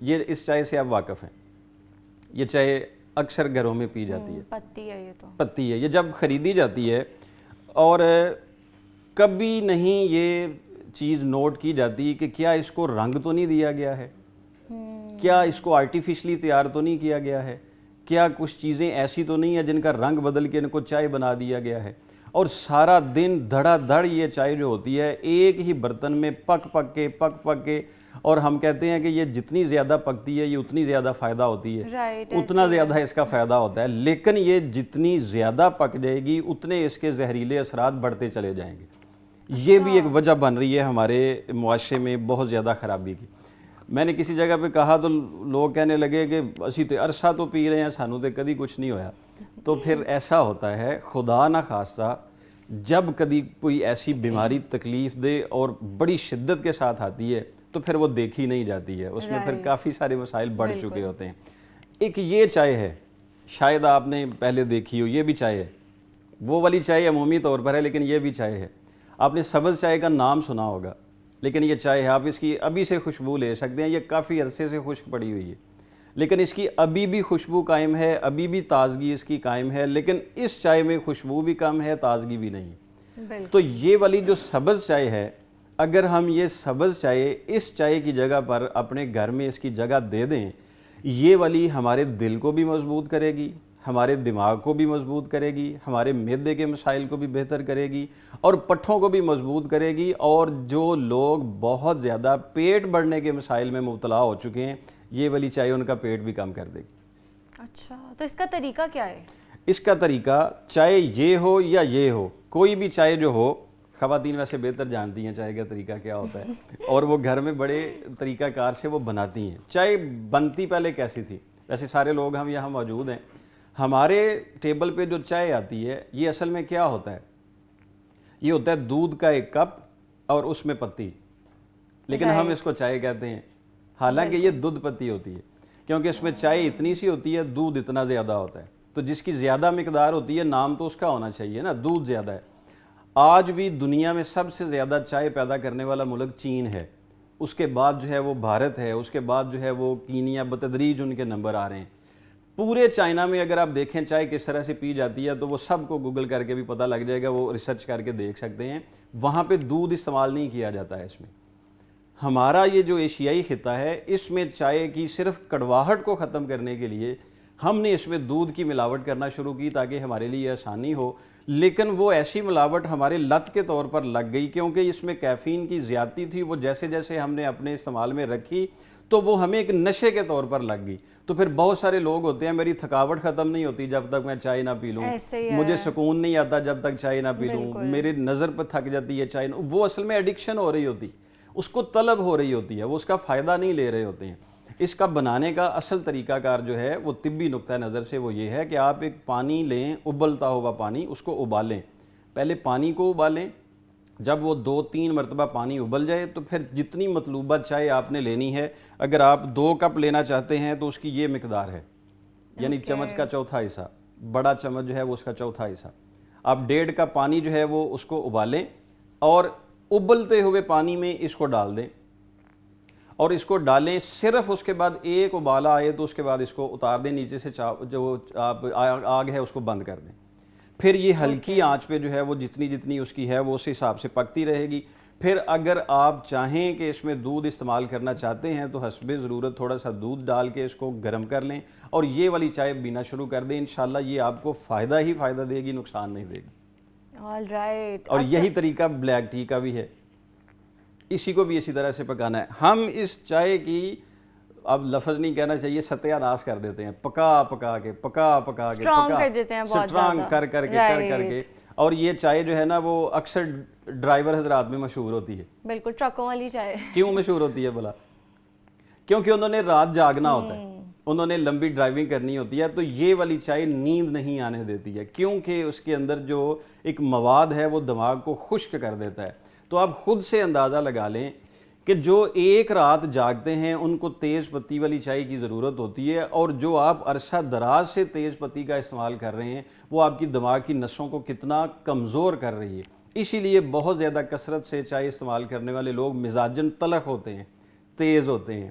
یہ اس چائے سے آپ واقف ہیں، یہ چائے اکثر گھروں میں پی جاتی ہے، پتی ہے یہ تو، پتی ہے، یہ جب خریدی جاتی ہے اور کبھی نہیں یہ چیز نوٹ کی جاتی کہ کیا اس کو رنگ تو نہیں دیا گیا ہے، کیا اس کو آرٹیفیشلی تیار تو نہیں کیا گیا ہے، کیا کچھ چیزیں ایسی تو نہیں ہیں جن کا رنگ بدل کے ان کو چائے بنا دیا گیا ہے، اور سارا دن دھڑا دھڑ یہ چائے جو ہوتی ہے ایک ہی برتن میں پک پک کے، اور ہم کہتے ہیں کہ یہ جتنی زیادہ پکتی ہے یہ اتنی زیادہ فائدہ ہوتی ہے، رائٹ، اتنا زیادہ اس کا فائدہ ہوتا ہے، لیکن یہ جتنی زیادہ پک جائے گی اتنے اس کے زہریلے اثرات بڑھتے چلے جائیں گے۔ یہ بھی ایک وجہ بن رہی ہے ہمارے معاشرے میں بہت زیادہ خرابی کی۔ میں نے کسی جگہ پہ کہا تو لوگ کہنے لگے کہ اسی تے عرصہ تو پی رہے ہیں، سانوں تے کدی کچھ نہیں ہویا۔ تو پھر ایسا ہوتا ہے، خدا نہ خواستہ جب کبھی کوئی ایسی بیماری تکلیف دے اور بڑی شدت کے ساتھ آتی ہے تو پھر وہ دیکھی نہیں جاتی ہے، اس میں پھر کافی سارے مسائل بڑھ چکے ہوتے ہیں۔ ایک یہ چائے ہے، شاید آپ نے پہلے دیکھی ہو، یہ بھی چائے ہے، وہ والی چائے عمومی طور پر ہے لیکن یہ بھی چائے ہے۔ آپ نے سبز چائے کا نام سنا ہوگا، لیکن یہ چائے ہے، آپ اس کی ابھی سے خوشبو لے سکتے ہیں، یہ کافی عرصے سے خشک پڑی ہوئی ہے لیکن اس کی ابھی بھی خوشبو قائم ہے، ابھی بھی تازگی اس کی قائم ہے، لیکن اس چائے میں خوشبو بھی کم ہے، تازگی بھی نہیں۔ تو یہ والی جو سبز چائے ہے، اگر ہم یہ سبز چائے اس چائے کی جگہ پر اپنے گھر میں اس کی جگہ دے دیں، یہ والی ہمارے دل کو بھی مضبوط کرے گی، ہمارے دماغ کو بھی مضبوط کرے گی، ہمارے معدے کے مسائل کو بھی بہتر کرے گی اور پٹھوں کو بھی مضبوط کرے گی، اور جو لوگ بہت زیادہ پیٹ بڑھنے کے مسائل میں مبتلا ہو چکے ہیں، یہ والی چائے ان کا پیٹ بھی کم کر دے گی۔ اچھا، تو اس کا طریقہ کیا ہے؟ اس کا طریقہ، چائے یہ ہو یا یہ ہو، کوئی بھی چائے جو ہو، خواتین ویسے بہتر جانتی ہیں چائے کا طریقہ کیا ہوتا ہے اور وہ گھر میں بڑے طریقہ کار سے وہ بناتی ہیں۔ چائے بنتی پہلے کیسی تھی؟ ویسے سارے لوگ ہم یہاں موجود ہیں، ہمارے ٹیبل پہ جو چائے آتی ہے یہ اصل میں کیا ہوتا ہے؟ یہ ہوتا ہے دودھ کا ایک کپ اور اس میں پتی، لیکن ہم اس کو چائے کہتے ہیں، حالانکہ یہ دودھ پتی ہوتی ہے، کیونکہ اس میں چائے اتنی سی ہوتی ہے، دودھ اتنا زیادہ ہوتا ہے، تو جس کی زیادہ مقدار ہوتی ہے نام تو اس کا ہونا چاہیے نا، دودھ زیادہ ہے۔ آج بھی دنیا میں سب سے زیادہ چائے پیدا کرنے والا ملک چین ہے، اس کے بعد جو ہے وہ بھارت ہے، اس کے بعد جو ہے وہ کینیا، بتدریج ان کے نمبر آ رہے ہیں۔ پورے چائنا میں اگر آپ دیکھیں چائے کس طرح سے پی جاتی ہے تو وہ سب کو گوگل کر کے بھی پتہ لگ جائے گا، وہ ریسرچ کر کے دیکھ سکتے ہیں، وہاں پہ دودھ استعمال نہیں کیا جاتا ہے اس میں۔ ہمارا یہ جو ایشیائی خطہ ہے، اس میں چائے کی صرف کڑواہٹ کو ختم کرنے کے لیے ہم نے اس میں دودھ کی ملاوٹ کرنا شروع کی تاکہ ہمارے لیے آسانی ہو، لیکن وہ ایسی ملاوٹ ہمارے لت کے طور پر لگ گئی کیونکہ اس میں کیفین کی زیادتی تھی، وہ جیسے جیسے ہم نے اپنے استعمال میں رکھی تو وہ ہمیں ایک نشے کے طور پر لگ گئی۔ تو پھر بہت سارے لوگ ہوتے ہیں، میری تھکاوٹ ختم نہیں ہوتی جب تک میں چائے نہ پی لوں، مجھے سکون نہیں آتا جب تک چائے نہ پی لوں، میری نظر پہ تھک جاتی ہے چائے، وہ اصل میں ایڈکشن ہو رہی ہوتی، اس کو طلب ہو رہی ہوتی ہے، وہ اس کا فائدہ نہیں لے رہے ہوتے ہیں۔ اس کا بنانے کا اصل طریقہ کار جو ہے وہ طبی نقطہ نظر سے وہ یہ ہے کہ آپ ایک پانی لیں، ابلتا ہوا پانی، اس کو ابالیں، پہلے پانی کو ابالیں، جب وہ 2-3 مرتبہ پانی ابل جائے تو پھر جتنی مطلوبہ چائے آپ نے لینی ہے، اگر آپ 2 کپ لینا چاہتے ہیں تو اس کی یہ مقدار ہے، یعنی چمچ کا چوتھا حصہ، بڑا چمچ جو ہے وہ اس کا چوتھا حصہ، آپ 1.5 کپ پانی جو ہے وہ اس کو ابالیں اور ابلتے ہوئے پانی میں اس کو ڈال دیں اور اس کو ڈالیں، صرف اس کے بعد ایک ابالا آئے تو اس کے بعد اس کو اتار دیں، نیچے سے جو آپ آگ ہے اس کو بند کر دیں، پھر یہ ہلکی آنچ پہ جو ہے وہ جتنی اس کی ہے وہ اس حساب سے پکتی رہے گی۔ پھر اگر آپ چاہیں کہ اس میں دودھ استعمال کرنا چاہتے ہیں تو حسب ضرورت تھوڑا سا دودھ ڈال کے اس کو گرم کر لیں اور یہ والی چائے پینا شروع کر دیں، انشاءاللہ یہ آپ کو فائدہ ہی فائدہ دے گی، نقصان نہیں دے گی۔ آل رائٹ، اور یہی طریقہ بلیک ٹی کا بھی ہے، اسی کو بھی اسی طرح سے پکانا ہے۔ ہم اس چائے کی، اب لفظ نہیں کہنا چاہیے، ستیہ ناش کر دیتے ہیں، پکا کے اسٹرانگ کر دیتے ہیں، بہت اسٹرانگ کر کے، اور یہ چائے جو ہے نا وہ اکثر ڈرائیور حضرات میں مشہور ہوتی ہے۔ بالکل، ٹرکوں والی چائے کیوں مشہور ہوتی ہے بھلا؟ کیونکہ انہوں نے رات جاگنا ہوتا ہے، انہوں نے لمبی ڈرائیونگ کرنی ہوتی ہے، تو یہ والی چائے نیند نہیں آنے دیتی ہے کیونکہ اس کے اندر جو ایک مواد ہے وہ دماغ کو خشک کر دیتا ہے۔ تو آپ خود سے اندازہ لگا لیں کہ جو ایک رات جاگتے ہیں ان کو تیز پتی والی چائے کی ضرورت ہوتی ہے، اور جو آپ عرصہ دراز سے تیز پتی کا استعمال کر رہے ہیں وہ آپ کی دماغ کی نسوں کو کتنا کمزور کر رہی ہے۔ اسی لیے بہت زیادہ کثرت سے چائے استعمال کرنے والے لوگ مزاجن تلخ ہوتے ہیں، تیز ہوتے ہیں،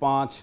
5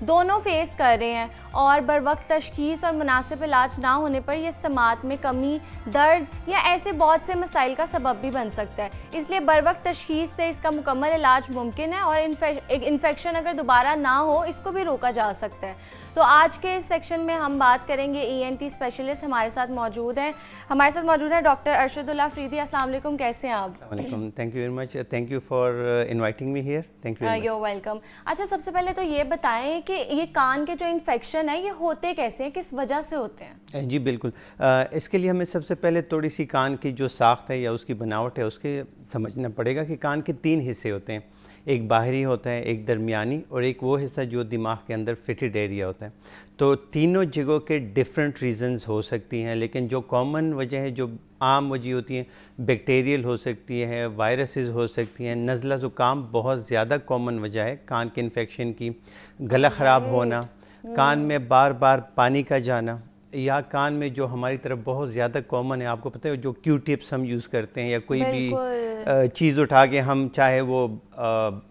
دونوں فیس کر رہے ہیں، اور بر وقت تشخیص اور مناسب علاج نہ ہونے پر یہ سماعت میں کمی، درد یا ایسے بہت سے مسائل کا سبب بھی بن سکتا ہے۔ اس لیے بر وقت تشخیص سے اس کا مکمل علاج ممکن ہے، اور انفیکشن اگر دوبارہ نہ ہو اس کو بھی روکا جا سکتا ہے۔ تو آج کے اس سیکشن میں ہم بات کریں گے ENT اسپیشلسٹ ہمارے ساتھ موجود ہیں ڈاکٹر ارشد اللہ فریدی۔ السلام علیکم، کیسے ہیں آپ؟ السلام علیکم، thank you very much, thank you for inviting me here, thank you very much. You welcome. اچھا، سب سے پہلے تو یہ بتائیں کہ یہ کان کے جو انفیکشن ہے یہ ہوتے کیسے ہیں، کس وجہ سے ہوتے ہیں؟ جی بالکل، اس کے لیے ہمیں سب سے پہلے تھوڑی سی کان کی جو ساخت ہے یا اس کی بناوٹ ہے اس کے سمجھنا پڑے گا کہ کان کے 3 حصے ہوتے ہیں، ایک باہری ہوتا ہے، ایک درمیانی، اور ایک وہ حصہ جو دماغ کے اندر فٹڈ ایریا ہوتا ہے۔ تو تینوں جگہوں کے ڈفرینٹ ریزنز ہو سکتی ہیں، لیکن جو کامن وجہ ہے، جو عام وجہ ہوتی ہیں، بیکٹیریل ہو سکتی ہے، وائرسز ہو سکتی ہیں، نزلہ زکام بہت زیادہ کامن وجہ ہے کان کے انفیکشن کی، گلا خراب ہونا، کان میں بار بار پانی کا جانا، یا کان میں جو ہماری طرف بہت زیادہ کامن ہے، آپ کو پتہ ہے جو کیو ٹپس ہم یوز کرتے ہیں، یا کوئی بھی چیز اٹھا کے ہم چاہے وہ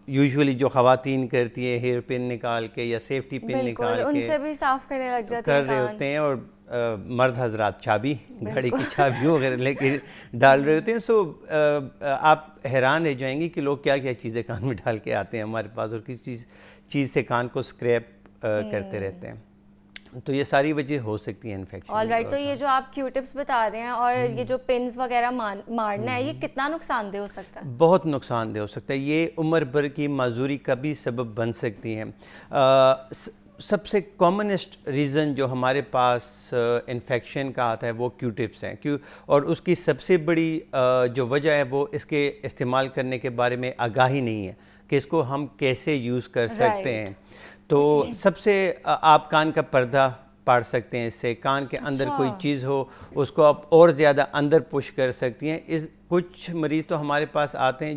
یوزولی جو خواتین کرتی ہے ہیئر پن نکال کے یا سیفٹی پن نکال کے ان سے بھی صاف کرنے لگ جاتے کر رہے ہوتے ہیں، اور مرد حضرات چابی، گھڑی کی چابیوں وغیرہ لے کے ڈال رہے ہوتے ہیں۔ سو آپ حیران رہ جائیں گے کہ لوگ کیا کیا چیزیں کان میں ڈال کے آتے ہیں ہمارے پاس، اور کس چیز سے کان کو اسکریپ کرتے رہتے ہیں۔ تو یہ ساری وجہ ہو سکتی ہیں انفیکشن۔ آل رائٹ، تو یہ جو آپ کیو ٹپس بتا رہے ہیں اور یہ جو پنز وغیرہ مارنا ہے، یہ کتنا نقصان دہ ہو سکتا ہے؟ بہت نقصان دہ ہو سکتا ہے، یہ عمر بھر کی معذوری کا بھی سبب بن سکتی ہیں۔ سب سے کامنسٹ ریزن جو ہمارے پاس انفیکشن کا آتا ہے وہ کیو ٹپس ہیں، اور اس کی سب سے بڑی جو وجہ ہے وہ اس کے استعمال کرنے کے بارے میں آگاہی نہیں ہے کہ اس کو ہم کیسے یوز کر سکتے ہیں۔ تو سب سے آپ کان کا پردہ پاڑ سکتے ہیں، اس سے کان کے اندر کوئی چیز ہو اس کو آپ اور زیادہ اندر پش کر سکتی ہیں۔ کچھ مریض تو ہمارے پاس آتے ہیں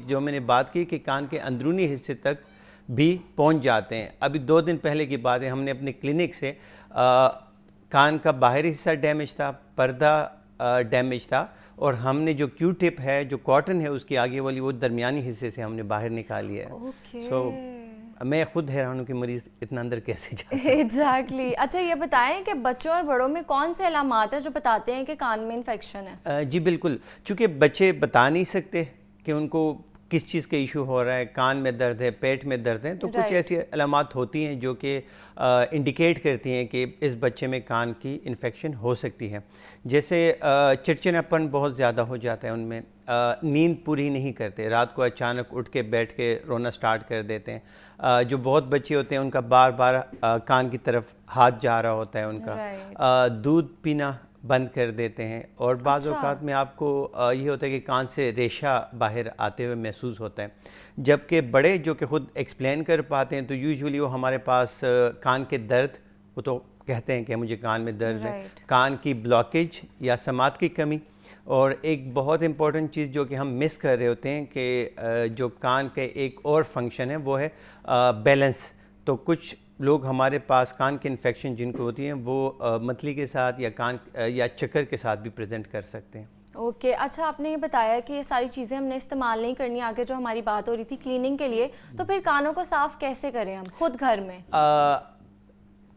جو میں نے بات کی کہ کان کے اندرونی حصے تک بھی پہنچ جاتے ہیں۔ ابھی 2 دن پہلے کی بات ہے، ہم نے اپنے کلینک سے کان کا باہری حصہ ڈیمیج تھا، پردہ ڈیمیج تھا، اور ہم نے جو کیو ٹپ ہے، جو کاٹن ہے اس کی آگے والی، وہ درمیانی حصے سے ہم نے باہر نکالی ہے۔ سو میں خود حیران ہوں کہ مریض اتنا اندر کیسے جاتا ہے۔ ایگزیکٹلی۔ اچھا، یہ بتائیں کہ بچوں اور بڑوں میں کون سے علامات ہیں جو بتاتے ہیں کہ کان میں انفیکشن ہے؟ جی بالکل، چونکہ بچے بتا نہیں سکتے کہ ان کو کس چیز کا ایشو ہو رہا ہے، کان میں درد ہے، پیٹ میں درد ہے، تو کچھ ایسی علامات ہوتی ہیں جو کہ انڈیکیٹ کرتی ہیں کہ اس بچے میں کان کی انفیکشن ہو سکتی ہے۔ جیسے چڑچڑاپن بہت زیادہ ہو جاتا ہے ان میں، نیند پوری نہیں کرتے، رات کو اچانک اٹھ کے بیٹھ کے رونا سٹارٹ کر دیتے ہیں۔ جو بہت بچے ہوتے ہیں ان کا بار بار کان کی طرف ہاتھ جا رہا ہوتا ہے ان کا، دودھ پینا بند کر دیتے ہیں، اور بعض اوقات میں آپ کو یہ ہوتا ہے کہ کان سے ریشہ باہر آتے ہوئے محسوس ہوتا ہے۔ جبکہ بڑے جو کہ خود ایکسپلین کر پاتے ہیں تو یوزولی وہ ہمارے پاس کان کے درد، وہ تو کہتے ہیں کہ مجھے کان میں درد ہے، کان کی بلاکیج یا سماعت کی کمی، اور ایک بہت امپورٹنٹ چیز جو کہ ہم مس کر رہے ہوتے ہیں کہ جو کان کے ایک اور فنکشن ہے وہ ہے بیلنس۔ تو کچھ لوگ ہمارے پاس کان کی انفیکشن جن کو ہوتی ہیں وہ متلی کے ساتھ یا چکر کے ساتھ بھی پریزنٹ کر سکتے ہیں۔ اوکے، اچھا، آپ نے یہ بتایا کہ یہ ساری چیزیں ہم نے استعمال نہیں کرنی، آگے جو ہماری بات ہو رہی تھی کلیننگ کے لیے، تو پھر کانوں کو صاف کیسے کریں ہم خود گھر میں؟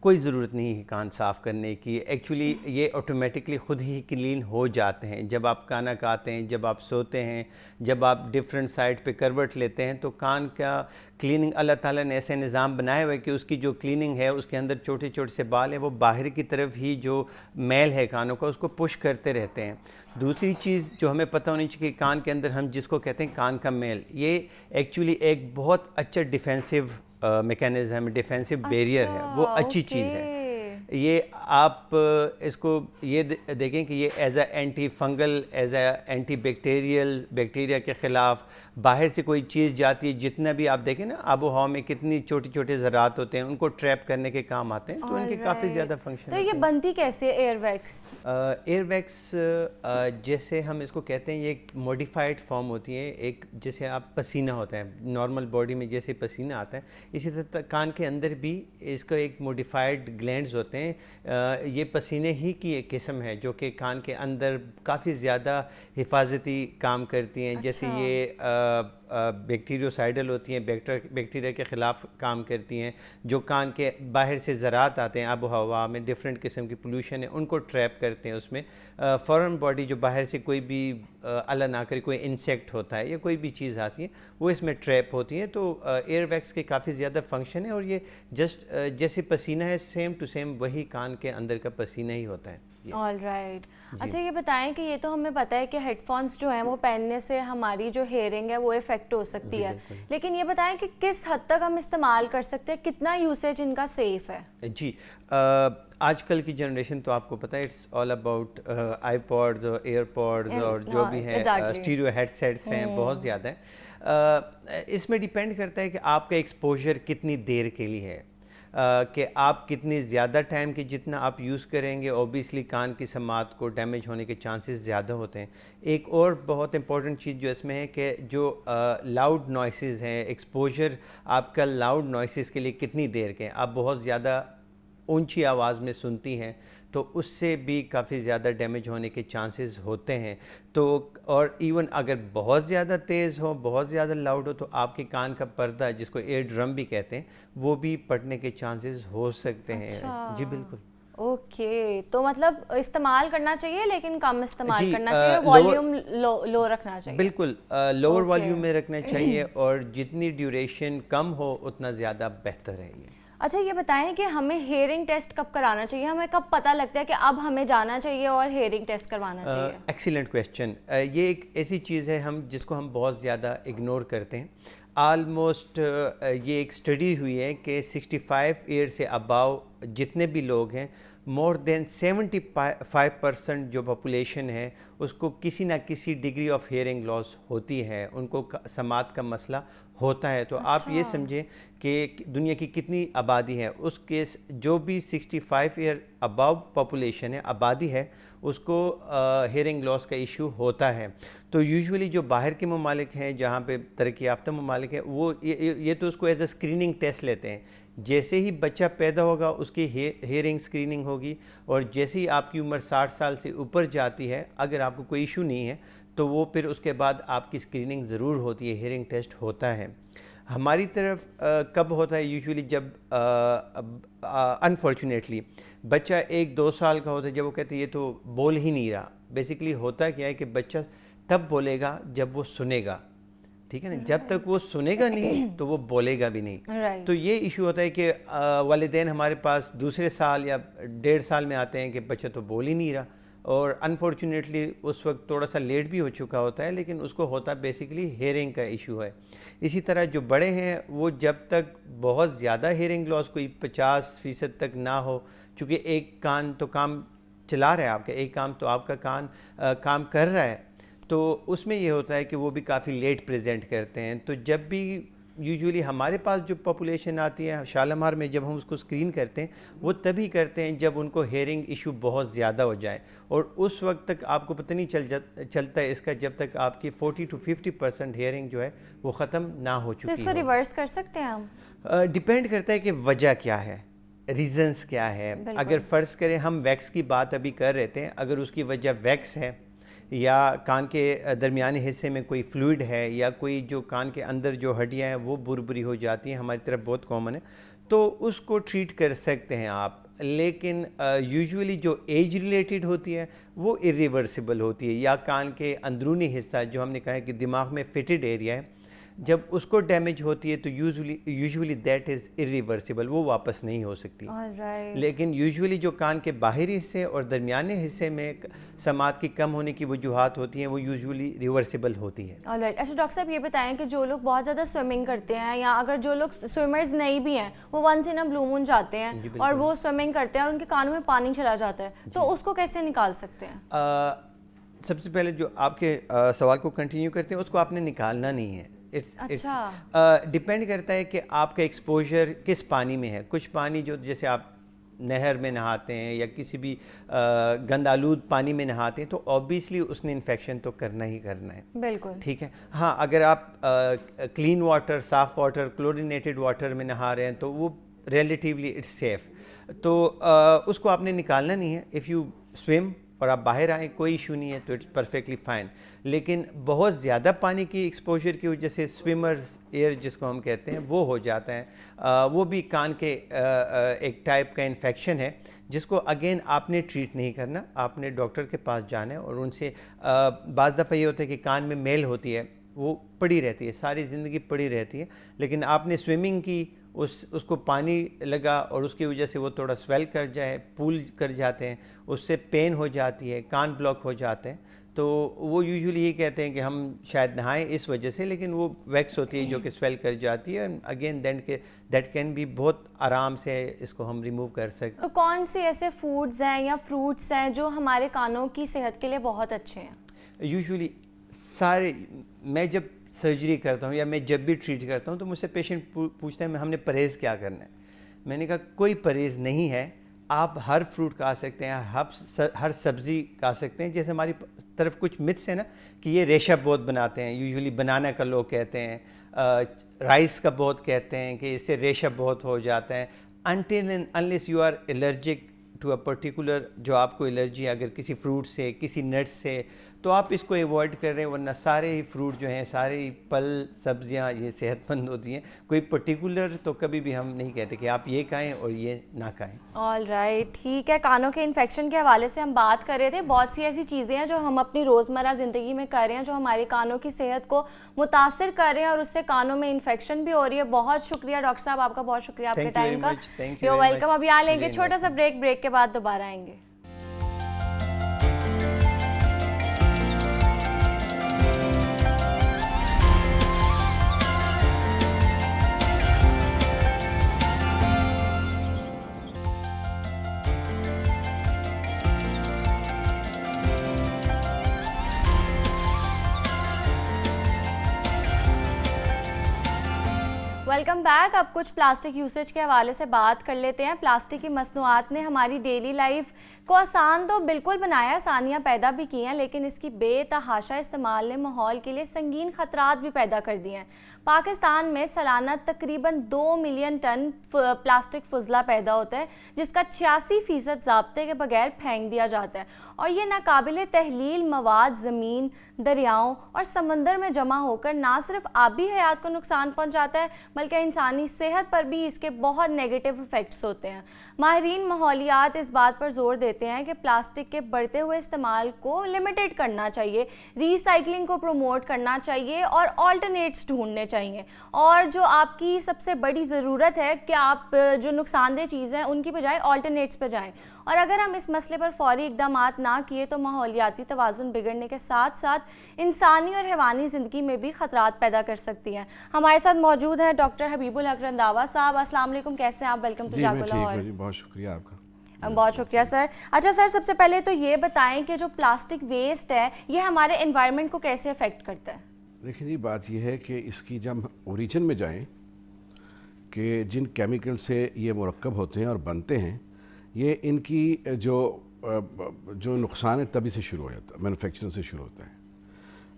کوئی ضرورت نہیں ہے کان صاف کرنے کی، ایکچولی یہ آٹومیٹکلی خود ہی کلین ہو جاتے ہیں۔ جب آپ کھانا کھاتے ہیں، جب آپ سوتے ہیں، جب آپ ڈفرینٹ سائڈ پہ کروٹ لیتے ہیں، تو کان کا کلیننگ اللہ تعالیٰ نے ایسے نظام بنائے ہوئے کہ اس کی جو کلیننگ ہے اس کے اندر چھوٹے چھوٹے سے بال ہیں، وہ باہر کی طرف ہی جو میل ہے کانوں کا اس کو پش کرتے رہتے ہیں۔ دوسری چیز جو ہمیں پتہ ہونی چاہیے کہ کان کے اندر ہم جس کو کہتے ہیں کان کا میل، یہ ایکچولی ایک بہت اچھا ڈیفینسو میکینزم، ڈیفینسو بیریئر ہے، وہ اچھی چیز ہے۔ یہ آپ اس کو یہ دیکھیں کہ یہ as a antifungal, as a antibacterial, bacteria کے خلاف باہر سے کوئی چیز جاتی ہے، جتنا بھی آپ دیکھیں نا آب و ہوا میں کتنی چھوٹی چھوٹے ذرات ہوتے ہیں، ان کو ٹریپ کرنے کے کام آتے ہیں، تو ان کے کافی زیادہ فنکشن۔ تو یہ بنتی کیسے ایئر ویکس؟ ایئر ویکس جیسے ہم اس کو کہتے ہیں، یہ ایک موڈیفائڈ فارم ہوتی ہے، ایک جیسے آپ پسینہ ہوتا ہے نارمل باڈی میں جیسے پسینہ آتا ہے، اسی طرح کان کے اندر بھی اس کا ایک موڈیفائڈ گلینڈز ہوتے ہیں۔ یہ پسینے ہی کی ایک قسم ہے جو کہ کان کے اندر کافی زیادہ حفاظتی کام کرتی ہیں، جیسے یہ بیکٹیریوسائڈل ہوتی ہیں، بیکٹیریا کے خلاف کام کرتی ہیں، جو کان کے باہر سے ذرات آتے ہیں آب و ہوا میں، ڈفرینٹ قسم کی پولوشن ہے، ان کو ٹریپ کرتے ہیں اس میں. فوراً باڈی جو باہر سے کوئی بھی اللہ نہ کرے کوئی انسیکٹ ہوتا ہے یا کوئی بھی چیز آتی ہے وہ اس میں ٹریپ ہوتی ہیں. تو ایئر ویکس کے کافی زیادہ فنکشن ہے، اور یہ جسٹ جیسے پسینہ ہے سیم ٹو سیم وہی کان کے اندر کا پسینہ ہی ہوتا ہے. All right. اچھا یہ بتائیں کہ یہ تو ہمیں پتہ ہے کہ ہیڈ فونس جو ہیں وہ پہننے سے ہماری جو ہیئرنگ ہے وہ افیکٹ ہو سکتی ہے، لیکن یہ بتائیں کہ کس حد تک ہم استعمال کر سکتے ہیں، کتنا یوسیج ان کا سیف ہے؟ جی آج کل کی جنریشن تو آپ کو پتہ ہے اٹس آل اباؤٹ آئی پوڈز اور ایئر پوڈز اور جو بھی ہیں اسٹیریو ہیڈ سیٹس ہیں، بہت زیادہ ہیں. اس میں ڈیپینڈ کرتا ہے کہ آپ کا ایکسپوجر کتنی دیر کے لیے ہے، کہ آپ کتنی زیادہ ٹائم کی جتنا آپ یوز کریں گے اوبیسلی کان کی سماعت کو ڈیمیج ہونے کے چانسز زیادہ ہوتے ہیں. ایک اور بہت امپورٹنٹ چیز جو اس میں ہے کہ جو لاؤڈ نوائسز ہیں، ایکسپوجر آپ کا لاؤڈ نوائسز کے لیے کتنی دیر کے ہیں. آپ بہت زیادہ اونچی آواز میں سنتی ہیں تو اس سے بھی کافی زیادہ ڈیمیج ہونے کے چانسز ہوتے ہیں. تو اور ایون اگر بہت زیادہ تیز ہو، بہت زیادہ لاؤڈ ہو، تو آپ کے کان کا پردہ جس کو ایئر ڈرم بھی کہتے ہیں وہ بھی پھٹنے کے چانسز ہو سکتے ہیں. جی بالکل. اوکے، تو مطلب استعمال کرنا چاہیے لیکن کم استعمال کرنا چاہیے، والیوم لو رکھنا چاہیے. بالکل لوور والیوم میں رکھنا چاہیے، اور جتنی ڈیوریشن کم ہو اتنا زیادہ بہتر ہے یہ. اچھا یہ بتائیں کہ ہمیں ہیئرنگ ٹیسٹ کب کرانا چاہیے، ہمیں کب پتہ لگتا ہے کہ اب ہمیں جانا چاہیے اور ہیئرنگ ٹیسٹ کروانا چاہیے؟ Excellent question. یہ ایک ایسی چیز ہے جس کو ہم بہت زیادہ اگنور کرتے ہیں. آلموسٹ یہ ایک اسٹڈی ہوئی ہے کہ 65 ایئر سے اباؤ جتنے بھی لوگ ہیں، مور دین 75% جو پاپولیشن ہے اس کو کسی نہ کسی ڈگری آف ہیئرنگ لاس ہوتی ہے، ان کو سماعت کا مسئلہ ہوتا ہے. تو آپ یہ سمجھیں کہ دنیا کی کتنی آبادی ہے، اس کے جو بھی 65 ایئر اباؤ پاپولیشن ہے، آبادی ہے، اس کو ہیئرنگ لاس کا ایشو ہوتا ہے. تو یوزولی جو باہر کے ممالک ہیں، جہاں پہ ترقی یافتہ ممالک ہیں، وہ یہ تو اس کو ایز اے اسکریننگ ٹیسٹ لیتے ہیں. جیسے ہی بچہ پیدا ہوگا اس کی ہیئرنگ اسکریننگ ہوگی، اور جیسے ہی آپ کی عمر 60 سال سے اوپر جاتی ہے، اگر آپ کو کوئی ایشو نہیں ہے تو وہ پھر اس کے بعد آپ کی اسکریننگ ضرور ہوتی ہے، ہیئرنگ ٹیسٹ ہوتا ہے. ہماری طرف کب ہوتا ہے؟ یوزولی جب انفارچونیٹلی بچہ 1-2 سال کا ہوتا ہے، جب وہ کہتے ہیں یہ تو بول ہی نہیں رہا. بیسیکلی ہوتا کیا ہے کہ بچہ تب بولے گا جب وہ سنے گا، ٹھیک ہے نا. جب تک وہ سنے گا نہیں تو وہ بولے گا بھی نہیں. تو یہ ایشو ہوتا ہے کہ والدین ہمارے پاس دوسرے سال یا 1.5 سال میں آتے ہیں کہ بچہ تو بول ہی نہیں رہا، اور انفارچونیٹلی اس وقت تھوڑا سا لیٹ بھی ہو چکا ہوتا ہے، لیکن اس کو ہوتا بیسیکلی ہیئرنگ کا ایشو ہے. اسی طرح جو بڑے ہیں وہ جب تک بہت زیادہ ہیئرنگ لاس کوئی 50% تک نہ ہو، چونکہ ایک کان تو کام چلا رہا ہے آپ کا، ایک کام تو آپ کا کان کام کر رہا ہے، تو اس میں یہ ہوتا ہے کہ وہ بھی کافی لیٹ پریزنٹ کرتے ہیں. تو جب بھی یوزولی ہمارے پاس جو پاپولیشن آتی ہے شالمار میں، جب ہم اس کو اسکرین کرتے ہیں وہ تبھی کرتے ہیں جب ان کو ہیئرنگ ایشو بہت زیادہ ہو جائے، اور اس وقت تک آپ کو پتہ نہیں چلتا ہے اس کا جب تک آپ کی 40 to 50% ہیئرنگ جو ہے وہ ختم نہ ہو چکی ہے. تو اس کو ریورس کر سکتے ہیں ہم؟ ڈیپینڈ کرتا ہے کہ وجہ کیا ہے، ریزنس کیا ہے. اگر فرض کریں ہم ویکس کی بات ابھی کر رہے تھے، اگر اس کی وجہ ویکس ہے یا کان کے درمیانی حصے میں کوئی فلوئڈ ہے، یا کوئی جو کان کے اندر جو ہڈیاں ہیں وہ بربری ہو جاتی ہیں، ہماری طرف بہت کامن ہے، تو اس کو ٹریٹ کر سکتے ہیں آپ. لیکن یوزولی جو ایج ریلیٹڈ ہوتی ہے وہ irreversible ہوتی ہے، یا کان کے اندرونی حصہ جو ہم نے کہا ہے کہ دماغ میں فٹڈ ایریا ہے، جب اس کو ڈیمیج ہوتی ہے تو یوزولی دیٹ از irreversible، وہ واپس نہیں ہو سکتی. لیکن یوزولی جو کان کے باہری حصے اور درمیانے حصے میں سماعت کی کم ہونے کی وجوہات ہوتی ہیں وہ یوزولی ریورسیبل ہوتی ہیں. اچھا ڈاکٹر صاحب یہ بتائیں کہ جو لوگ بہت زیادہ سوئمنگ کرتے ہیں، یا اگر جو لوگ سوئمرز نہیں بھی ہیں، وہ ونس ان اے بلو مون جاتے ہیں اور وہ سوئمنگ کرتے ہیں اور ان کے کانوں میں پانی چلا جاتا ہے، تو اس کو کیسے نکال سکتے ہیں؟ سب سے پہلے جو آپ کے سوال کو کنٹینیو کرتے ہیں، اس کو آپ نے نکالنا نہیں ہے. ڈپینڈ کرتا ہے کہ آپ کا ایکسپوجر کس پانی میں ہے. کچھ پانی جو جیسے آپ نہر میں نہاتے ہیں یا کسی بھی گند آلود پانی میں نہاتے ہیں تو آبویسلی اس نے انفیکشن تو کرنا ہی کرنا ہے. بالکل ٹھیک ہے. ہاں اگر آپ کلین واٹر، صاف واٹر، کلورینیٹڈ واٹر میں نہا رہے ہیں تو وہ ریلیٹیولی اٹس سیف. تو اس کو آپ نے نکالنا نہیں ہے. اف یو سویم اور آپ باہر آئیں کوئی ایشو نہیں ہے تو اٹس پرفیکٹلی فائن. لیکن بہت زیادہ پانی کی ایکسپوجر کی وجہ سے سویمرز ایئر جس کو ہم کہتے ہیں وہ ہو جاتا ہے. وہ بھی کان کے ایک ٹائپ کا انفیکشن ہے جس کو اگین آپ نے ٹریٹ نہیں کرنا, آپ نے ڈاکٹر کے پاس جانا ہے اور ان سے بعض دفعہ یہ ہوتا ہے کہ کان میں میل ہوتی ہے, وہ پڑی رہتی ہے, ساری زندگی پڑی رہتی ہے, لیکن آپ نے سوئمنگ کی, اس کو پانی لگا اور اس کی وجہ سے وہ تھوڑا سویل کر جائے, پول کر جاتے ہیں, اس سے پین ہو جاتی ہے, کان بلاک ہو جاتے ہیں. تو وہ یوزولی یہ کہتے ہیں کہ ہم شاید نہائیں اس وجہ سے, لیکن وہ ویکس ہوتی ہے جو کہ سویل کر جاتی ہے. اگین دیٹ کین بی بہت آرام سے اس کو ہم ریموو کر سکتے. تو کون سے ایسے فوڈز ہیں یا فروٹس ہیں جو ہمارے کانوں کی صحت کے لیے بہت اچھے ہیں؟ یوزولی سارے, میں جب سرجری کرتا ہوں یا میں جب بھی ٹریٹ کرتا ہوں تو مجھ سے پیشنٹ پوچھتے ہیں ہم نے پرہیز کیا کرنا ہے. میں نے کہا کوئی پرہیز نہیں ہے, آپ ہر فروٹ کھا سکتے ہیں, ہر سبزی کھا سکتے ہیں. جیسے ہماری طرف کچھ متس ہیں نا کہ یہ ریشہ بہت بناتے ہیں, یوزولی بنانا کا لوگ کہتے ہیں, رائس کا بہت کہتے ہیں کہ اس سے ریشہ بہت ہو جاتا ہے. until and unless you are allergic to a particular, جو آپ کو الرجی ہے اگر کسی فروٹ سے, کسی نٹ سے, تو آپ اس کو ایوائڈ کر رہے ہیں. ورنہ سارے ہی فروٹ جو ہیں, سارے ہی پھل سبزیاں یہ صحت مند ہوتی ہیں. کوئی پرٹیکولر تو کبھی بھی ہم نہیں کہتے کہ آپ یہ کھائیں اور یہ نہ کھائیں. آل رائٹ, ٹھیک ہے. کانوں کے انفیکشن کے حوالے سے ہم بات کر رہے تھے. بہت سی ایسی چیزیں ہیں جو ہم اپنی روزمرہ زندگی میں کر رہے ہیں جو ہمارے کانوں کی صحت کو متاثر کر رہے ہیں اور اس سے کانوں میں انفیکشن بھی ہو رہی ہے. بہت شکریہ ڈاکٹر صاحب, آپ کا بہت شکریہ آپ کے ٹائم کا. You welcome. ابھی آ لیں گے چھوٹا سا بریک کے بعد دوبارہ آئیں گے. Welcome back. اب کچھ پلاسٹک یوسیج کے حوالے سے بات کر لیتے ہیں. پلاسٹک کی مصنوعات نے ہماری ڈیلی لائف کو آسان تو بالکل بنایا, آسانیاں پیدا بھی کی ہیں, لیکن اس کی بے تحاشا استعمال نے ماحول کے لیے سنگین خطرات بھی پیدا کر دیے ہیں. پاکستان میں سالانہ تقریباً 2 ملین ٹن پلاسٹک فضلہ پیدا ہوتا ہے, جس کا 86% ضابطے کے بغیر پھینک دیا جاتا ہے. اور یہ ناقابل تحلیل مواد زمین, دریاؤں اور سمندر میں جمع ہو کر نہ صرف آبی حیات کو نقصان پہنچاتا ہے بلکہ انسانی صحت پر بھی اس کے بہت نیگیٹو ایفیکٹس ہوتے ہیں. ماہرین ماحولیات اس بات پر زور دیتے ہیں کہ پلاسٹک کے بڑھتے ہوئے استعمال کو لمیٹڈ کرنا چاہیے, ری سائیکلنگ کو پروموٹ کرنا چاہیے اور آلٹرنیٹس ڈھونڈنے چاہیے. اور جو آپ کی سب سے بڑی ضرورت ہے کہ آپ جو نقصان دہ چیزیں ہیں ان کی بجائے آلٹرنیٹس پہ جائیں. اور اگر ہم اس مسئلے پر فوری اقدامات نہ کیے تو ماحولیاتی توازن بگڑنے کے ساتھ ساتھ انسانی اور حیوانی زندگی میں بھی خطرات پیدا کر سکتی ہیں. ہمارے ساتھ موجود ہیں ڈاکٹر حبیب الحق رنداوا صاحب. السلام علیکم, کیسے ہیں آپ؟ Welcome to Jaago Lahore. بہت شکریہ آپ کا. بہت شکریہ سر. اچھا سر, سب سے پہلے تو یہ بتائیں کہ جو پلاسٹک ویسٹ ہے یہ ہمارے انوائرمنٹ کو کیسے افیکٹ کرتا ہے؟ دیکھیں جی, بات یہ ہے کہ اس کی جب اوریجن میں جائیں کہ جن کیمیکل سے یہ مرکب ہوتے ہیں اور بنتے ہیں, یہ ان کی جو نقصان ہے تبھی سے شروع ہو جاتا ہے, مینوفیکچرنگ سے شروع ہوتا ہے.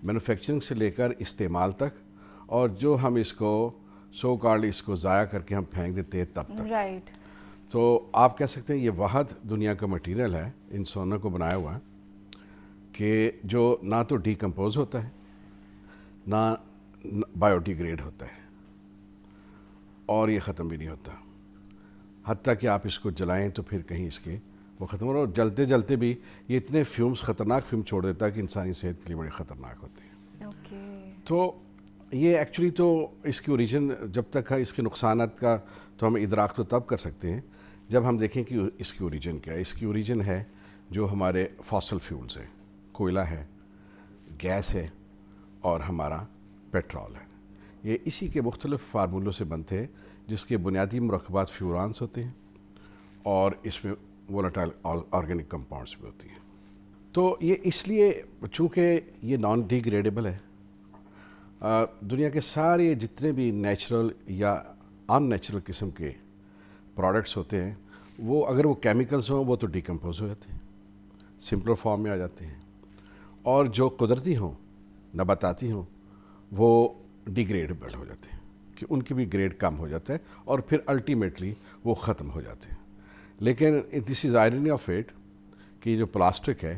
مینوفیکچرنگ سے لے کر استعمال تک, اور جو ہم اس کو سو کارڈ اس کو ضائع کر کے ہم پھینک دیتے ہیں تب تک. رائٹ. تو آپ کہہ سکتے ہیں یہ واحد دنیا کا مٹیریل ہے انسانوں کو بنایا ہوا کہ جو نہ تو ڈیکمپوز ہوتا ہے, نہ بایو ڈیگریڈ ہوتا ہے, اور یہ ختم بھی نہیں ہوتا. حتیٰ کہ آپ اس کو جلائیں تو پھر کہیں اس کے وہ ختم ہو رہا, اور جلتے جلتے بھی یہ اتنے فیومز, خطرناک فیوم چھوڑ دیتا ہے کہ انسانی صحت کے لیے بڑے خطرناک ہوتے ہیں. تو یہ ایکچولی تو اس کی اوریجن جب تک ہے, اس کے نقصانات کا تو ہم ادراک تو تب کر سکتے ہیں جب ہم دیکھیں کہ اس کی اوریجن کیا ہے. اس کی اوریجن ہے جو ہمارے فاسل فیولز ہیں, کوئلہ ہے, گیس ہے, اور ہمارا پیٹرول ہے. یہ اسی کے مختلف فارمولوں سے بنتے ہیں جس کے بنیادی مرکبات فیورانس ہوتے ہیں اور اس میں وولٹائل آرگینک کمپاؤنڈس بھی ہوتی ہیں. تو یہ اس لیے چونکہ یہ نان ڈیگریڈیبل ہے, دنیا کے سارے جتنے بھی نیچرل یا ان نیچرل قسم کے پروڈکٹس ہوتے ہیں وہ اگر وہ کیمیکلز ہوں وہ تو ڈیکمپوز ہو جاتے ہیں, سمپلر فارم میں آ جاتے ہیں, اور جو قدرتی ہوں, نباتاتی ہوں, وہ ڈیگریڈیبل ہو جاتے ہیں کہ ان کی بھی گریڈ کم ہو جاتا ہے اور پھر الٹیمیٹلی وہ ختم ہو جاتے ہیں. لیکن دس از آئرنی آف ایٹ کہ جو پلاسٹک ہے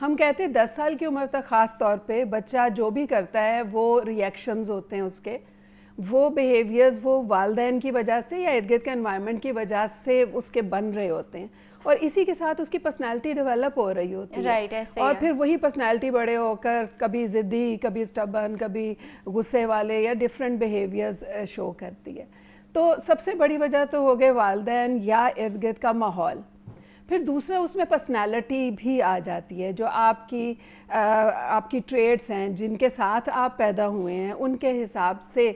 ہم کہتے ہیں 10 سال کی عمر تک خاص طور پہ بچہ جو بھی کرتا ہے وہ ریئیکشنز ہوتے ہیں اس کے، وہ بیہیویئرز وہ والدین کی وجہ سے یا ارد گرد کے انوائرمنٹ کی وجہ سے اس کے بن رہے ہوتے ہیں، اور اسی کے ساتھ اس کی پرسنالٹی ڈیولپ ہو رہی ہوتی ہے، اور پھر وہی پرسنالٹی بڑے ہو کر کبھی ضدی، کبھی اسٹبن، کبھی غصے والے یا ڈفرینٹ بیہیویئرز شو کرتی ہے۔ تو سب سے بڑی وجہ تو ہو گئے والدین یا ارد گرد کا ماحول۔ پھر دوسرا اس میں پرسنالٹی بھی آ جاتی ہے، جو آپ کی ٹریٹس ہیں جن کے ساتھ آپ پیدا ہوئے ہیں، ان کے حساب سے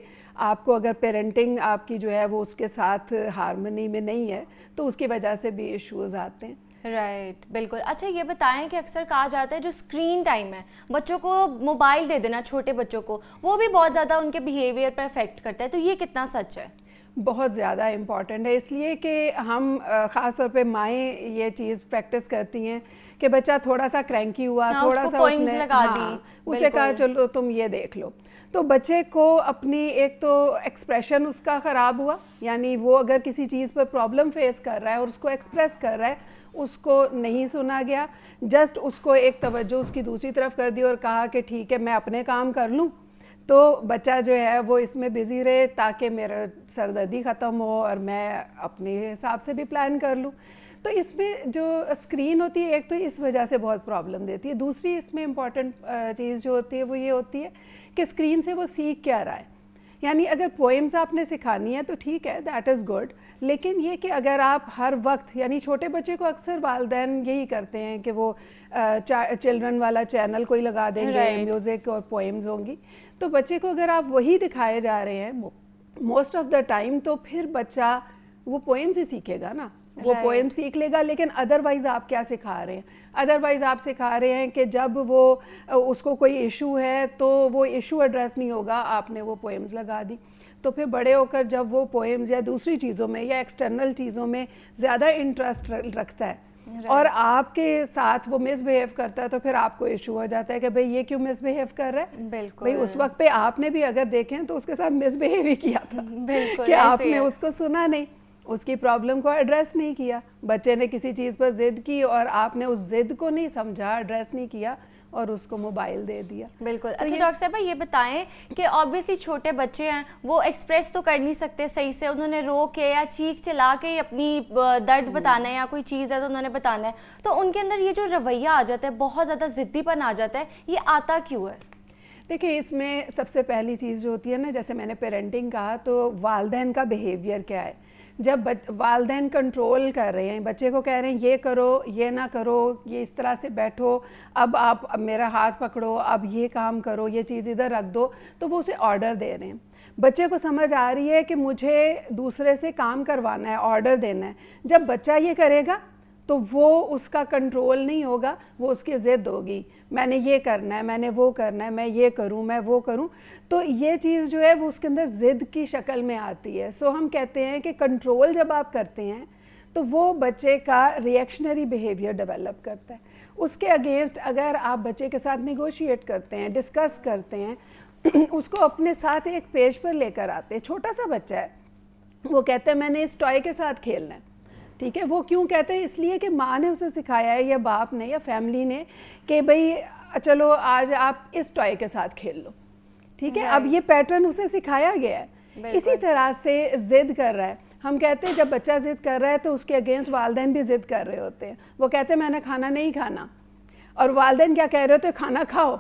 آپ کو اگر پیرنٹنگ آپ کی جو ہے وہ اس کے ساتھ ہارمنی میں نہیں ہے تو اس کی وجہ سے بھی ایشوز آتے ہیں۔ رائٹ، بالکل۔ اچھا یہ بتائیں کہ اکثر کہا جاتا ہے جو اسکرین ٹائم ہے، بچوں کو موبائل دے دینا، چھوٹے بچوں کو، وہ بھی بہت زیادہ ان کے بیہیویئر پہ افیکٹ کرتا ہے، تو یہ کتنا سچ ہے؟ بہت زیادہ امپورٹنٹ ہے، اس لیے کہ ہم خاص طور پہ مائیں یہ چیز پریکٹس کرتی ہیں کہ بچہ تھوڑا سا کرینکی ہوا، تھوڑا سا اس نے اسے کہا چلو تم یہ دیکھ لو، تو بچے کو اپنی ایک تو ایکسپریشن اس کا خراب ہوا، یعنی وہ اگر کسی چیز پر پرابلم فیس کر رہا ہے اور اس کو ایکسپریس کر رہا ہے، اس کو نہیں سنا گیا، جسٹ اس کو ایک توجہ اس کی دوسری طرف کر دی اور کہا کہ ٹھیک ہے میں اپنے کام کر لوں، تو بچہ جو ہے وہ اس میں بزی رہے تاکہ میرا سردردی ختم ہو اور میں اپنے حساب سے بھی پلان کر لوں۔ تو اس میں جو اسکرین ہوتی ہے ایک تو اس وجہ سے بہت پرابلم دیتی ہے، دوسری اس میں امپورٹنٹ چیز جو ہوتی ہے وہ یہ ہوتی ہے کہ اسکرین سے وہ سیکھ کیا رہا ہے، یعنی اگر پوئمز آپ نے سکھانی ہے تو ٹھیک ہے، دیٹ از گڈ، لیکن یہ کہ اگر آپ ہر وقت، یعنی چھوٹے بچے کو اکثر والدین یہی کرتے ہیں کہ وہ چلڈرن والا چینل کوئی لگا دیں گے، میوزک اور پوئمز ہوں گی، تو بچے کو اگر آپ وہی دکھائے جا رہے ہیں موسٹ آف دا ٹائم، تو پھر بچہ وہ پوئمز ہی سیکھے گا نا، وہ پوئم سیکھ لے گا، لیکن ادروائز آپ کیا سکھا رہے ہیں؟ ادروائز آپ سکھا رہے ہیں کہ جب وہ اس کو کوئی ایشو ہے تو وہ ایشو ایڈریس نہیں ہوگا، آپ نے وہ پوئمز لگا دی، تو پھر بڑے ہو کر جب وہ پوئمز یا دوسری چیزوں میں یا ایکسٹرنل چیزوں میں زیادہ انٹرسٹ رکھتا ہے اور آپ کے ساتھ وہ مس بہیو کرتا ہے، تو پھر آپ کو ایشو ہو جاتا ہے کہ بھئی یہ کیوں مس بہیو کر رہا ہے؟ بالکل، بھئی اس وقت پہ آپ نے بھی اگر دیکھیں تو اس کے ساتھ مس بہیو ہی کیا تھا کہ آپ نے اس کو سنا نہیں، اس کی پرابلم کو ایڈریس نہیں کیا، بچے نے کسی چیز پر ضد کی اور آپ نے اس ضد کو نہیں سمجھا، ایڈریس نہیں کیا اور اس کو موبائل دے دیا۔ بالکل۔ اچھا ڈاکٹر صاحبہ یہ بتائیں کہ آبویسلی چھوٹے بچے ہیں، وہ ایکسپریس تو کر نہیں سکتے صحیح سے، انہوں نے رو کے یا چیخ چلا کے اپنی درد بتانا ہے یا کوئی چیز ہے تو انہوں نے بتانا ہے، تو ان کے اندر یہ جو رویہ آ جاتا ہے، بہت زیادہ ضدی پن آ جاتا ہے، یہ آتا کیوں ہے؟ دیکھیں اس میں سب سے پہلی چیز جو ہوتی ہے نا، جیسے میں نے پیرنٹنگ کہا، تو والدین کا بیہیویئر کیا ہے۔ جب والدین کنٹرول کر رہے ہیں، بچے کو کہہ رہے ہیں یہ کرو، یہ نہ کرو، یہ اس طرح سے بیٹھو، اب آپ میرا ہاتھ پکڑو، اب یہ کام کرو، یہ چیز ادھر رکھ دو، تو وہ اسے آرڈر دے رہے ہیں۔ بچے کو سمجھ آ رہی ہے کہ مجھے دوسرے سے کام کروانا ہے، آرڈر دینا ہے۔ جب بچہ یہ کرے گا تو وہ اس کا کنٹرول نہیں ہوگا، وہ اس کی ضد ہوگی، میں نے یہ کرنا ہے، میں نے وہ کرنا ہے، میں یہ کروں، میں وہ کروں، تو یہ چیز جو ہے وہ اس کے اندر ضد کی شکل میں آتی ہے۔ سو ہم کہتے ہیں کہ کنٹرول جب آپ کرتے ہیں تو وہ بچے کا ریئیکشنری بیہیویئر ڈیولپ کرتا ہے۔ اس کے اگینسٹ اگر آپ بچے کے ساتھ نیگوشیٹ کرتے ہیں، ڈسکس کرتے ہیں، اس کو اپنے ساتھ ایک پیج پر لے کر آتے ہیں، چھوٹا سا بچہ ہے، وہ کہتا ہے میں نے اس ٹوائے کے ساتھ کھیلنا ہے، ٹھیک ہے، وہ کیوں کہتے ہیں؟ اس لیے کہ ماں نے اسے سکھایا ہے یا باپ نے یا فیملی نے کہ بھئی چلو آج آپ اس ٹوائے کے ساتھ کھیل لو، ٹھیک ہے، اب یہ پیٹرن اسے سکھایا گیا ہے۔ اسی طرح سے ضد کر رہا ہے، ہم کہتے ہیں جب بچہ ضد کر رہا ہے تو اس کے اگینسٹ والدین بھی ضد کر رہے ہوتے ہیں، وہ کہتے ہیں میں نے کھانا نہیں کھانا، اور والدین کیا کہہ رہے ہوتے ہیں؟ کھانا کھاؤ،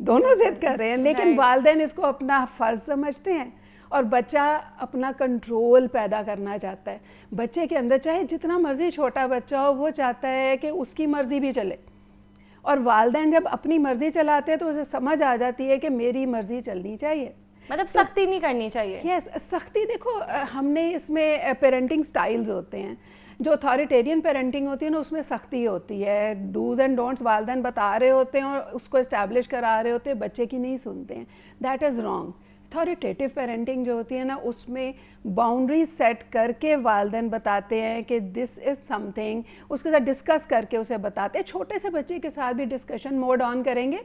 دونوں ضد کر رہے ہیں، لیکن والدین اس کو اپنا فرض سمجھتے ہیں اور بچہ اپنا کنٹرول پیدا کرنا چاہتا ہے۔ بچے کے اندر چاہے جتنا مرضی چھوٹا بچہ ہو، وہ چاہتا ہے کہ اس کی مرضی بھی چلے، اور والدین جب اپنی مرضی چلاتے ہیں تو اسے سمجھ آ جاتی ہے کہ میری مرضی چلنی چاہیے، مطلب سختی نہیں کرنی چاہیے۔ یس، سختی دیکھو ہم نے اس میں پیرنٹنگ سٹائلز ہوتے ہیں، جو اتھارٹیرین پیرنٹنگ ہوتی ہے نا اس میں سختی ہوتی ہے، ڈوز اینڈ ڈونٹس والدین بتا رہے ہوتے ہیں اور اس کو اسٹیبلش کرا رہے ہوتے ہیں، بچے کی نہیں سنتے ہیں، that is wrong. Authoritative parenting جو ہوتی ہے نا اس میں باؤنڈریز سیٹ کر کے والدین بتاتے ہیں کہ دس از سم تھنگ، اس کے ساتھ ڈسکس کر کے اسے بتاتے ہیں۔ چھوٹے سے بچے کے ساتھ بھی ڈسکشن موڈ آن کریں گے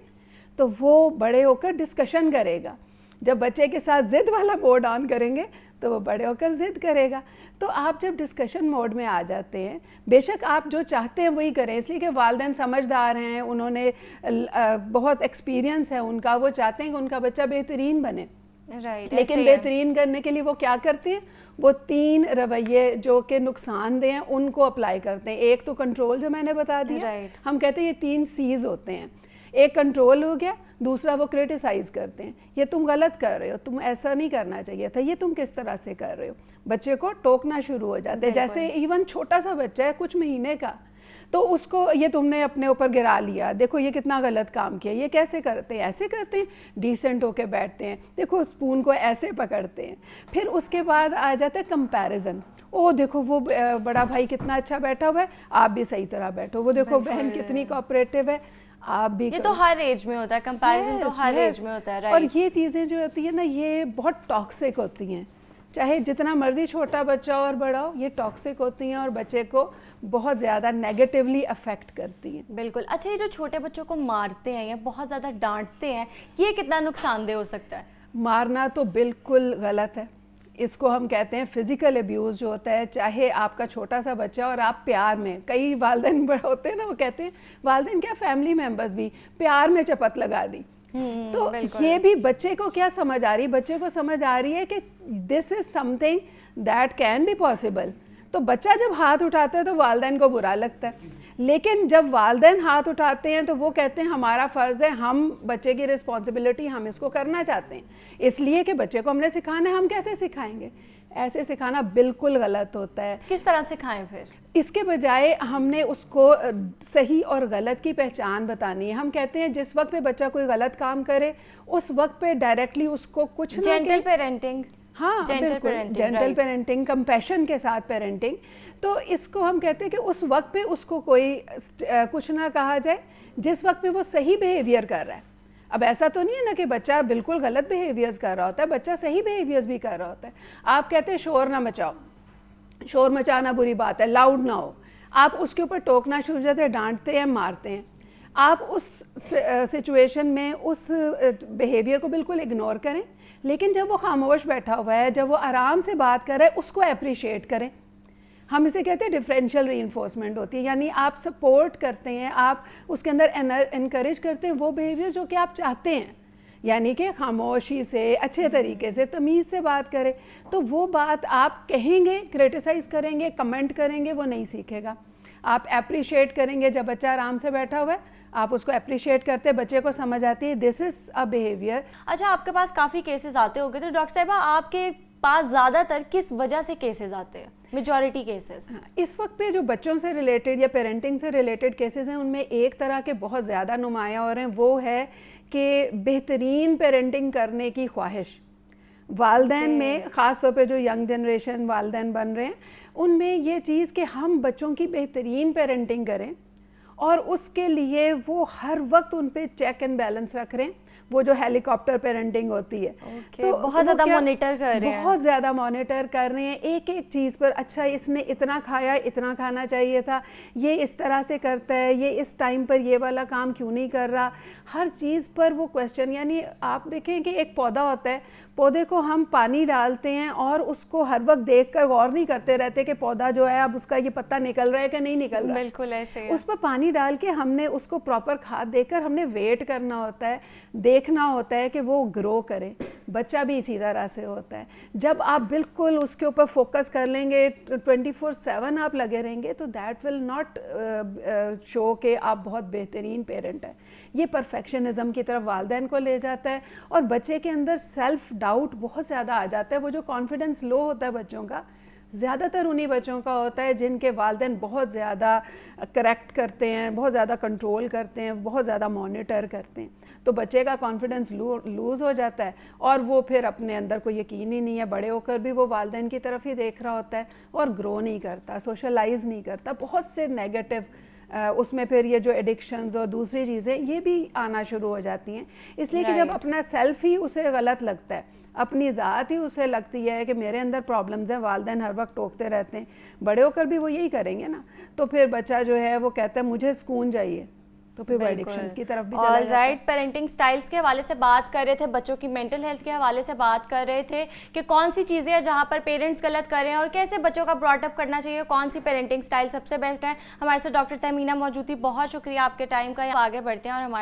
تو وہ بڑے ہو کر ڈسکشن کرے گا، جب بچے کے ساتھ ضد والا موڈ آن کریں گے تو وہ بڑے ہو کر ضد کرے گا. تو آپ جب ڈسکشن موڈ میں آ جاتے ہیں, بے شک آپ جو چاہتے ہیں وہی کریں, اس لیے کہ والدین سمجھدار ہیں, انہوں نے بہت ایکسپیرینس ہے ان کا, وہ چاہتے ہیں کہ ان کا بچہ بہترین بنے. لیکن بہترین کرنے کے لیے وہ کیا کرتے ہیں, وہ 3 رویے جو کہ نقصان دہ ہیں ان کو اپلائی کرتے ہیں. ایک تو کنٹرول جو میں نے بتا دیا, ہم کہتے ہیں یہ 3 C's ہوتے ہیں. ایک کنٹرول ہو گیا, دوسرا وہ کرٹیسائز کرتے ہیں, یہ تم غلط کر رہے ہو, تم ایسا نہیں کرنا چاہیے تھا, یہ تم کس طرح سے کر رہے ہو. بچے کو ٹوکنا شروع ہو جاتے ہیں. جیسے ایون چھوٹا سا بچہ ہے کچھ مہینے کا, تو اس کو یہ تم نے اپنے اوپر گرا لیا, دیکھو یہ کتنا غلط کام کیا, یہ کیسے کرتے ہیں, ایسے کرتے ہیں, ڈیسنٹ ہو کے بیٹھتے ہیں, دیکھو اسپون کو ایسے پکڑتے ہیں. پھر اس کے بعد آ جاتا ہے کمپیریزن, او دیکھو وہ بڑا بھائی کتنا اچھا بیٹھا ہوا ہے, آپ بھی صحیح طرح بیٹھو, وہ دیکھو بہن کتنی کوآپریٹو ہے, آپ بھی. یہ تو ہر ایج میں ہوتا ہے, کمپیریزن تو ہر ایج میں ہوتا ہے. اور یہ چیزیں جو ہوتی ہیں نا, یہ بہت ٹاکسک ہوتی ہیں, چاہے جتنا مرضی چھوٹا بچہ اور بڑا ہو, یہ ٹاکسک ہوتی ہیں اور بچے کو بہت زیادہ نیگیٹیولی افیکٹ کرتی ہیں. بالکل. اچھا, یہ جو چھوٹے بچوں کو مارتے ہیں یا بہت زیادہ ڈانٹتے ہیں, یہ کتنا نقصان دہ ہو سکتا ہے؟ مارنا تو بالکل غلط ہے, اس کو ہم کہتے ہیں فزیکل ابیوز جو ہوتا ہے. چاہے آپ کا چھوٹا سا بچہ اور آپ پیار میں, کئی والدین بڑے ہوتے ہیں نا, وہ کہتے ہیں والدین کیا فیملی ممبرز بھی پیار میں چپت لگا دی. تو یہ بھی بچے کو کیا سمجھ آ رہی, بچے کو سمجھ آ رہی ہے کہ this is something that can be possible. تو بچہ جب ہاتھ اٹھاتا ہے تو والدین کو برا لگتا ہے, لیکن جب والدین ہاتھ اٹھاتے ہیں تو وہ کہتے ہیں ہمارا فرض ہے, ہم بچے کی رسپانسبلٹی, ہم اس کو کرنا چاہتے ہیں, اس لیے کہ بچے کو ہم نے سکھانا ہے. ہم کیسے سکھائیں گے, ایسے سکھانا بالکل غلط ہوتا ہے. کس طرح سکھائیں پھر؟ اس کے بجائے ہم نے اس کو صحیح اور غلط کی پہچان بتانی ہے. ہم کہتے ہیں جس وقت پہ بچہ کوئی غلط کام کرے اس وقت پہ ڈائریکٹلی اس کو کچھ نہ, جینٹل پیرنٹنگ. ہاں بالکل, جینٹل پیرنٹنگ, کمپیشن کے ساتھ پیرنٹنگ. تو اس کو ہم کہتے ہیں کہ اس وقت پہ اس کو کوئی کچھ نہ کہا جائے جس وقت پہ وہ صحیح بیہیویئر کر رہا ہے. اب ایسا تو نہیں ہے نا کہ بچہ بالکل غلط بیہیویئرز کر رہا ہوتا ہے, بچہ صحیح بیہیویئرز بھی کر رہا ہوتا ہے. آپ کہتے ہیں شور نہ مچاؤ, شور مچانا بری بات ہے, لاؤڈ نہ ہو, آپ اس کے اوپر ٹوکنا شروع جاتے ہیں, ڈانٹتے ہیں, مارتے ہیں. آپ اس سچویشن میں اس بیہیویئر کو بالکل اگنور کریں, لیکن جب وہ خاموش بیٹھا ہوا ہے, جب وہ آرام سے بات کر رہا ہے, اس کو اپریشیٹ کریں. ہم اسے کہتے ہیں ڈفرینشیل ری انفورسمنٹ ہوتی ہے, یعنی آپ سپورٹ کرتے ہیں, آپ اس کے اندر انکریج کرتے ہیں وہ بیہیویئر جو کہ آپ چاہتے ہیں, یعنی کہ خاموشی سے, اچھے طریقے سے, تمیز سے بات کرے. تو وہ بات آپ کہیں گے, کرٹیسائز کریں گے, کمنٹ کریں گے, وہ نہیں سیکھے گا. آپ اپریشیٹ کریں گے, جب بچہ آرام سے بیٹھا ہوا ہے آپ اس کو اپریشیٹ کرتے ہیں, بچے کو سمجھ آتی ہے دس از اے بیہیویئر. اچھا, آپ کے پاس کافی کیسز آتے ہوں گے, تو ڈاکٹر صاحبہ آپ کے پاس زیادہ تر کس وجہ سے کیسز آتے ہیں, میجورٹی کیسز؟ اس وقت پہ جو بچوں سے ریلیٹڈ یا پیرنٹنگ سے ریلیٹڈ کیسز ہیں, ان میں ایک طرح کے بہت زیادہ نمایاں ہو رہے ہیں, وہ ہے کہ بہترین پیرنٹنگ کرنے کی خواہش. والدین میں خاص طور پہ جو ینگ جنریشن والدین بن رہے ہیں, ان میں یہ چیز کہ ہم بچوں کی بہترین پیرنٹنگ کریں, اور اس کے لیے وہ ہر وقت ان پہ چیک اینڈ بیلنس رکھ رہے ہیں, وہ جو ہیلی کاپٹر پیرنٹنگ ہوتی ہے. تو بہت زیادہ مانیٹر کر رہے ہیں, بہت زیادہ مانیٹر کر رہے ہیں ایک ایک چیز پر. اچھا اس نے اتنا کھایا, اتنا کھانا چاہیے تھا, یہ اس طرح سے کرتا ہے, یہ اس ٹائم پر یہ والا کام کیوں نہیں کر رہا, ہر چیز پر وہ کویسچن. یعنی آپ دیکھیں کہ ایک پودا ہوتا ہے, پودے کو ہم پانی ڈالتے ہیں اور اس کو ہر وقت دیکھ کر غور نہیں کرتے رہتے کہ پودا جو ہے اب اس کا یہ پتا نکل رہا ہے کہ نہیں نکل رہا. بالکل ایسے ہی. اس پر پانی ڈال کے ہم نے اس کو پراپر کھاد دے کر ہم نے ویٹ کرنا ہوتا ہے, دیکھنا ہوتا ہے کہ وہ گرو کرے. بچہ بھی اسی طرح سے ہوتا ہے. جب آپ بالکل اس کے اوپر فوکس کر لیں گے, 24/7 آپ لگے رہیں گے, تو دیٹ ول ناٹ شو کہ آپ بہت بہترین پیرنٹ ہیں. یہ پرفیکشنزم کی طرف والدین کو لے جاتا ہے, اور بچے کے اندر سیلف ڈاؤٹ بہت زیادہ آ جاتا ہے. وہ جو کانفیڈنس لو ہوتا ہے بچوں کا, زیادہ تر انہی بچوں کا ہوتا ہے جن کے والدین بہت زیادہ کریکٹ کرتے ہیں, بہت زیادہ کنٹرول کرتے ہیں, بہت زیادہ مانیٹر کرتے ہیں. تو بچے کا کانفیڈنس لوز ہو جاتا ہے, اور وہ پھر اپنے اندر کوئی یقین ہی نہیں ہے, بڑے ہو کر بھی وہ والدین کی طرف ہی دیکھ رہا ہوتا ہے, اور گرو نہیں کرتا, سوشلائز نہیں کرتا. بہت سے نیگیٹو اس میں پھر یہ جو ایڈکشنز اور دوسری چیزیں یہ بھی آنا شروع ہو جاتی ہیں. اس لیے کہ جب اپنا سیلف ہی اسے غلط لگتا ہے, اپنی ذات ہی اسے لگتی ہے کہ میرے اندر پرابلمز ہیں, والدین ہر وقت ٹوکتے رہتے ہیں, بڑے ہو کر بھی وہ یہی کریں گے نا, تو پھر بچہ جو ہے وہ کہتا ہے مجھے سکون چاہیے, تو پھر وہ ایڈکشنز کی طرف بھی چلا آل رائٹ، پیرنٹنگ سٹائلز کے حوالے سے بات کر رہے تھے، بچوں کی مینٹل ہیلتھ کے حوالے سے بات کر رہے تھے کہ کون سی چیزیں ہیں جہاں پر پیرنٹس غلط کر رہے ہیں اور کیسے بچوں کا براٹ اپ کرنا چاہیے، کون سی پیرنٹنگ سٹائل سب سے بیسٹ ہے. ہمارے ساتھ ڈاکٹر تہمینہ موجود تھی، بہت شکریہ آپ کے ٹائم کا. آگے بڑھتے ہیں اور ہمارے